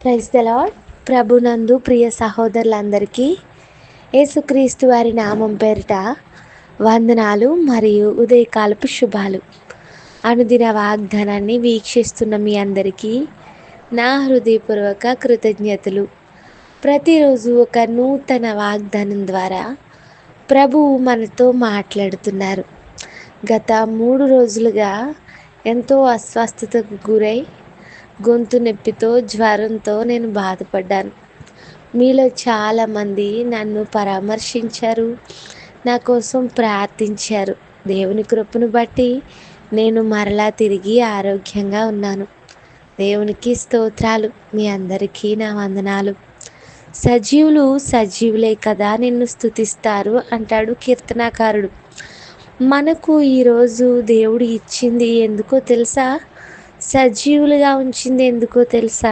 Praise the lord. ప్రభునందు ప్రియ సహోదరులందరికీ యేసుక్రీస్తు వారి నామం పేరిట వందనాలు మరియు ఉదయకాలపు శుభాలు. అనుదిన వాగ్దానాన్ని వీక్షిస్తున్న మీ అందరికీ నా హృదయపూర్వక కృతజ్ఞతలు. ప్రతిరోజు ఒక నూతన వాగ్దానం ద్వారా ప్రభువు మనతో మాట్లాడుతున్నారు. గత 3 రోజులుగా ఎంతో అస్వస్థతకు గురై గొంతు నొప్పితో జ్వరంతో నేను బాధపడ్డాను. మీలో చాలామంది నన్ను పరామర్శించారు, నా కోసం ప్రార్థించారు. దేవుని కృపను బట్టి నేను మరలా తిరిగి ఆరోగ్యంగా ఉన్నాను. దేవునికి స్తోత్రాలు. మీ అందరికీ నా వందనాలు. సజీవులు సజీవులే కదా నిన్ను స్తుతిస్తారు అంటాడు కీర్తనాకారుడు. మనకు ఈరోజు దేవుడు ఇచ్చింది ఎందుకో తెలుసా? సజీవులుగా ఉంచింది ఎందుకో తెలుసా?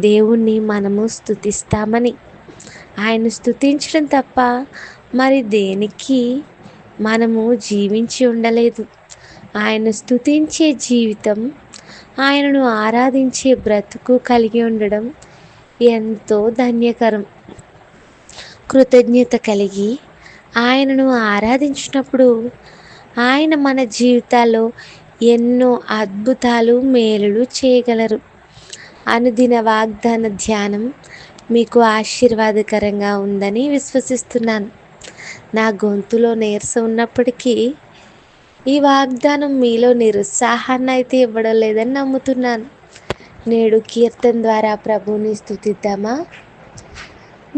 దేవుణ్ణి మనము స్తుతిస్తామని. ఆయన స్తుతించడం తప్ప మరి దేనికి మనము జీవించి ఉండలేదు. ఆయన స్తుతించే జీవితం, ఆయనను ఆరాధించే బ్రతుకు కలిగి ఉండడం ఎంతో ధన్యకరం. కృతజ్ఞత కలిగి ఆయనను ఆరాధించినప్పుడు ఆయన మన జీవితాల్లో ఎన్నో అద్భుతాలు మేలులు చేయగలరు. అనుదిన వాగ్దాన ధ్యానం మీకు ఆశీర్వాదకరంగా ఉందని విశ్వసిస్తున్నాను. నా గొంతులో నీరసం ఉన్నప్పటికీ ఈ వాగ్దానం మీలో నిరుత్సాహాన్ని అయితే ఇవ్వడం లేదని నమ్ముతున్నాను. నేడు కీర్తన ద్వారా ప్రభువుని స్తుతిద్దామా?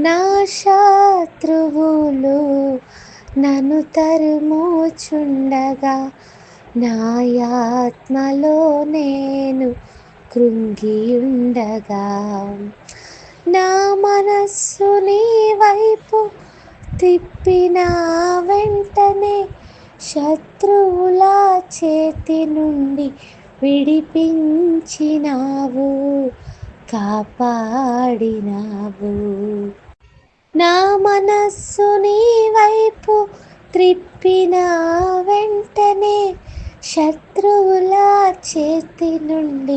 నా శత్రువులు నన్ను తరుముచుండగా నా ఆత్మలో నేను కృంగియుండగా నా మనస్సు నీ వైపు తిప్పిన వెంటనే శత్రువుల చేతి నుండి విడిపించినావు, కాపాడినావు. నా మనస్సు నీ వైపు త్రిప్పిన వెంటనే శత్రువుల చేతి నుండి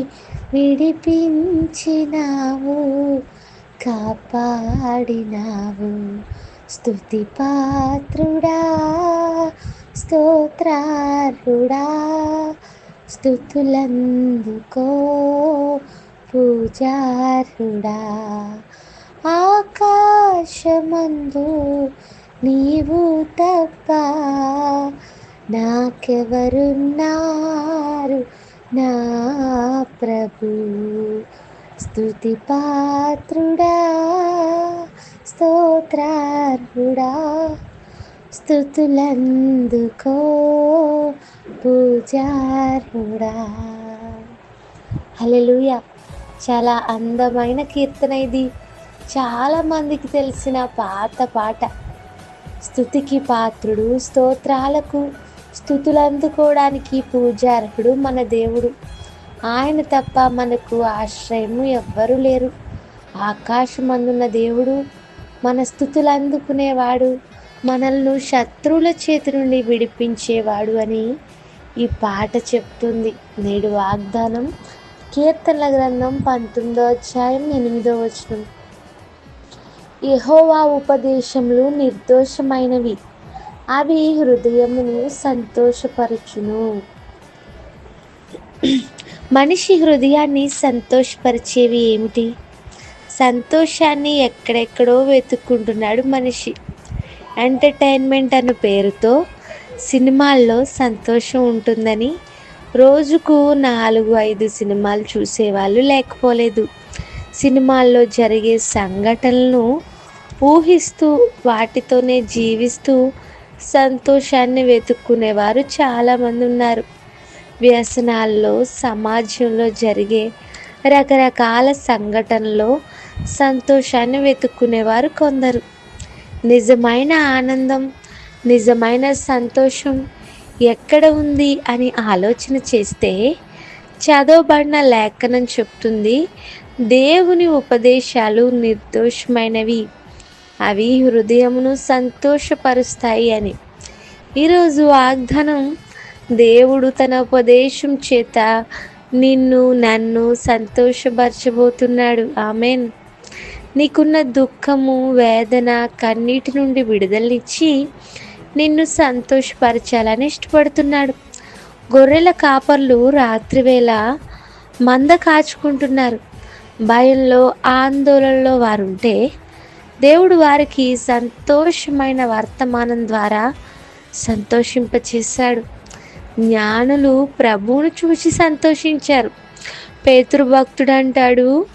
విడిపించినావు, కాపాడినావు. స్తుతి పాత్రుడా, స్తోత్రార్హుడా, స్తుతులందుకో పూజార్హుడా. ఆకాశమందు నీవు తప్ప నాకెవరున్నారు నా ప్రభు. స్తుతి పాత్రుడా, స్తోత్రార్హుడా, స్తుతులందుకో పూజార్హుడా. హల్లెలూయా. చాలా అందమైన కీర్తన ఇది. చాలామందికి తెలిసిన పాత పాట. స్తుతికి పాత్రుడు, స్తోత్రాలకు స్తుతులు అందుకోవడానికి పూజార్హుడు మన దేవుడు. ఆయన తప్ప మనకు ఆశ్రయము ఎవ్వరూ లేరు. ఆకాశమందున్న దేవుడు మన స్తుతులు అందుకునేవాడు, మనల్ని శత్రువుల చేతి నుండి విడిపించేవాడు అని ఈ పాట చెప్తుంది. నేడు వాగ్దానం కీర్తనల గ్రంథం 19వ అధ్యాయం 8వ వచనం. యెహోవా ఉపదేశములు నిర్దోషమైనవి, అవి హృదయమును సంతోషపరచును. మనిషి హృదయాన్ని సంతోషపరిచేవి ఏమిటి? సంతోషాన్ని ఎక్కడెక్కడో వెతుక్కుంటున్నాడు మనిషి. ఎంటర్టైన్మెంట్ అన్న పేరుతో సినిమాల్లో సంతోషం ఉంటుందని రోజుకు 4-5 సినిమాలు చూసేవాళ్ళు లేకపోలేదు. సినిమాల్లో జరిగే సంఘటనలను ఊహిస్తూ వాటితోనే జీవిస్తూ సంతోషాన్ని వెతుక్కునేవారు చాలామంది ఉన్నారు. వ్యసనాల్లో, సమాజంలో జరిగే రకరకాల సంఘటనలో సంతోషాన్ని వెతుక్కునేవారు కొందరు. నిజమైన ఆనందం, నిజమైన సంతోషం ఎక్కడ ఉంది అని ఆలోచన చేస్తే చదవబడిన లేఖనం చెప్తుంది, దేవుని ఉపదేశాలు నిర్దోషమైనవి, అవి హృదయమును సంతోషపరుస్తాయి అని. ఈరోజు వాగ్దానం దేవుడు తన ఉపదేశం చేత నిన్ను నన్ను సంతోషపరచబోతున్నాడు. ఆమెన్. నీకున్న దుఃఖము, వేదన, కన్నీటి నుండి విడుదలనిచ్చి నిన్ను సంతోషపరచాలని ఇష్టపడుతున్నాడు. గొర్రెల కాపర్లు రాత్రివేళ మంద కాచుకుంటున్నారు. భయంలో, ఆందోళనలో వారుంటే దేవుడు వారికి సంతోషమైన వర్తమానం ద్వారా సంతోషింపచేశాడు. జ్ఞానులు ప్రభువును చూసి సంతోషించారు. పేతురు భక్తుడు అంటాడు,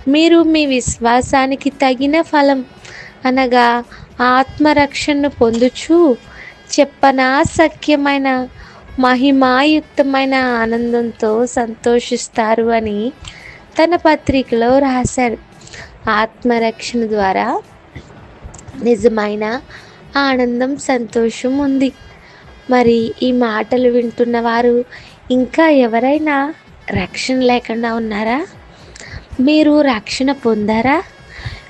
మీరు మీ విశ్వాసానికి తగిన ఫలం అనగా ఆత్మరక్షణను పొందుచు చెప్పనాశక్యమైన మహిమాయుక్తమైన ఆనందంతో సంతోషిస్తారు అని తన పత్రికలో రాశాడు. ఆత్మరక్షణ ద్వారా నిజమైన ఆనందం, సంతోషం ఉంది. మరి ఈ మాటలు వింటున్న వారు ఇంకా ఎవరైనా రక్షణ లేకుండా ఉన్నారా? మీరు రక్షణ పొందారా?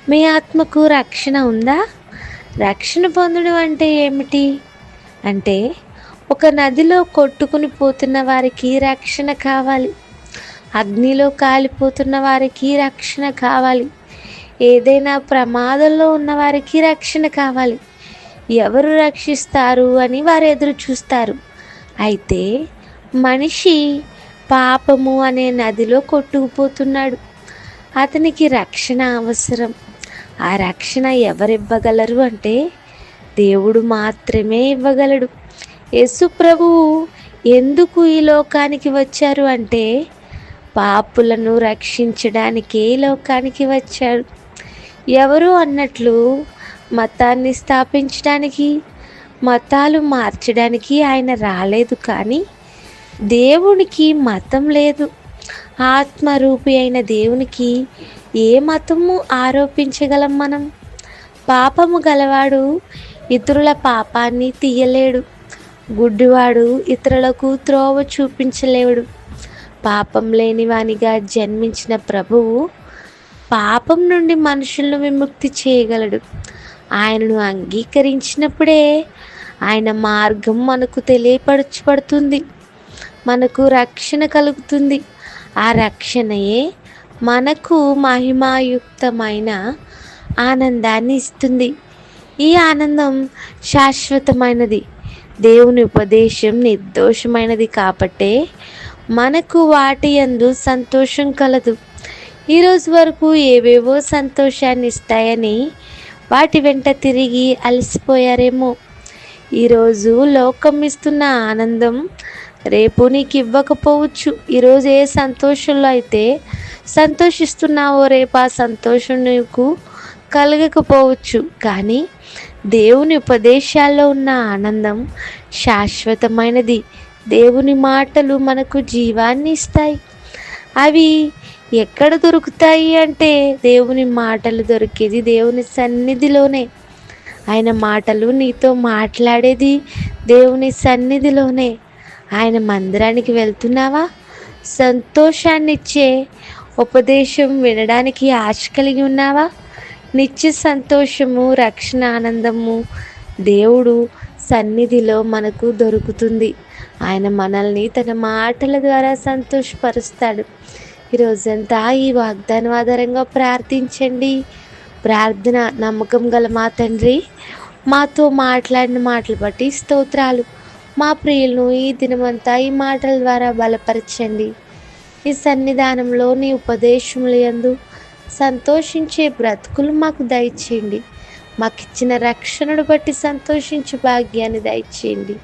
మీ ఆత్మకు రక్షణ ఉందా? రక్షణ పొందడం అంటే ఏమిటి? అంటే ఒక నదిలో కొట్టుకుని పోతున్న వారికి రక్షణ కావాలి. అగ్నిలో కాలిపోతున్న వారికి రక్షణ కావాలి. ఏదైనా ప్రమాదంలో ఉన్న వారికి రక్షణ కావాలి. ఎవరు రక్షిస్తారు అని వారు ఎదురు చూస్తారు. అయితే మనిషి పాపము అనే నదిలో కొట్టుకుపోతున్నాడు. అతనికి రక్షణ అవసరం. ఆ రక్షణ ఎవరివ్వగలరు అంటే దేవుడు మాత్రమే ఇవ్వగలడు. యేసు ప్రభువు ఎందుకు ఈ లోకానికి వచ్చారు అంటే పాపులను రక్షించడానికే ఈ లోకానికి వచ్చాడు. ఎవరు అన్నట్లు మతాన్ని స్థాపించడానికి, మతాలు మార్చడానికి ఆయన రాలేదు. కానీ దేవునికి మతం లేదు. ఆత్మరూపి అయిన దేవునికి ఏ మతము ఆరోపించగలం మనం? పాపము గలవాడు ఇతరుల పాపాన్ని తీయలేడు. గుడ్డివాడు ఇతరులకు త్రోవ చూపించలేడు. పాపం లేనివానిగా జన్మించిన ప్రభువు పాపం నుండి మనుషులను విముక్తి చేయగలడు. ఆయనను అంగీకరించినప్పుడే ఆయన మార్గం మనకు తెలియపరచబడుతుంది. మనకు రక్షణ కలుగుతుంది. ఆ రక్షణయే మనకు మహిమాయుక్తమైన ఆనందాన్ని ఇస్తుంది. ఈ ఆనందం శాశ్వతమైనది. దేవుని ఉపదేశం నిర్దోషమైనది కాబట్టే మనకు వాటి యందు సంతోషం కలదు. ఈరోజు వరకు ఏవేవో సంతోషాన్ని ఇస్తాయని వాటి వెంట తిరిగి అలసిపోయారేమో. ఈరోజు లోకం ఇస్తున్న ఆనందం రేపు నీకు ఇవ్వకపోవచ్చు. ఈరోజు ఏ సంతోషంలో అయితే సంతోషిస్తున్నావో రేపు ఆ సంతోషం నీకు కలగకపోవచ్చు. కానీ దేవుని ఉపదేశాల్లో ఉన్న ఆనందం శాశ్వతమైనది. దేవుని మాటలు మనకు జీవాన్ని ఇస్తాయి. అవి ఎక్కడ దొరుకుతాయి అంటే దేవుని మాటలు దొరికేది దేవుని సన్నిధిలోనే. ఆయన మాటలు నీతో మాట్లాడేది దేవుని సన్నిధిలోనే. ఆయన మందిరానికి వెళ్తున్నావా? సంతోషాన్నిచ్చే ఉపదేశం వినడానికి ఆశ కలిగి ఉన్నావా? నిత్య సంతోషము, రక్షణ ఆనందము దేవుడు సన్నిధిలో మనకు దొరుకుతుంది. ఆయన మనల్ని తన మాటల ద్వారా సంతోషపరుస్తాడు. ఈరోజంతా ఈ వాగ్దానం ఆధారంగా ప్రార్థించండి. ప్రార్థన. నమ్మకం గల మా తండ్రి, మాతో మాట్లాడిన మాటలు బట్టి స్తోత్రాలు. మా ప్రియులను ఈ దినమంతా ఈ మాటల ద్వారా బలపరచండి. ఈ సన్నిధానంలో నీ ఉపదేశముల యందు సంతోషించే బ్రతుకులు మాకు దయచేయండి. మాకిచ్చిన రక్షణను బట్టి సంతోషించే భాగ్యాన్ని దయచేయండి.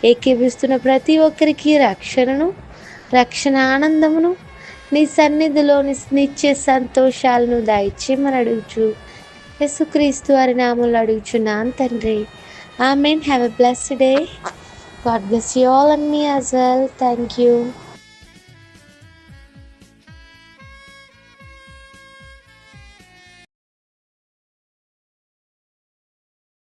ఏకీభిస్తున్న ప్రతి ఒక్కరికి రక్షణను, రక్షణ ఆనందమును, నీ సన్నిధిలోని నిత్య సంతోషాలను దయచేయమని అడుగుచు యేసుక్రీస్తు వారి నామములో అడుగుచున్నాను తండ్రి. Amen. Have a blessed day. God bless you all and me as well. Thank you.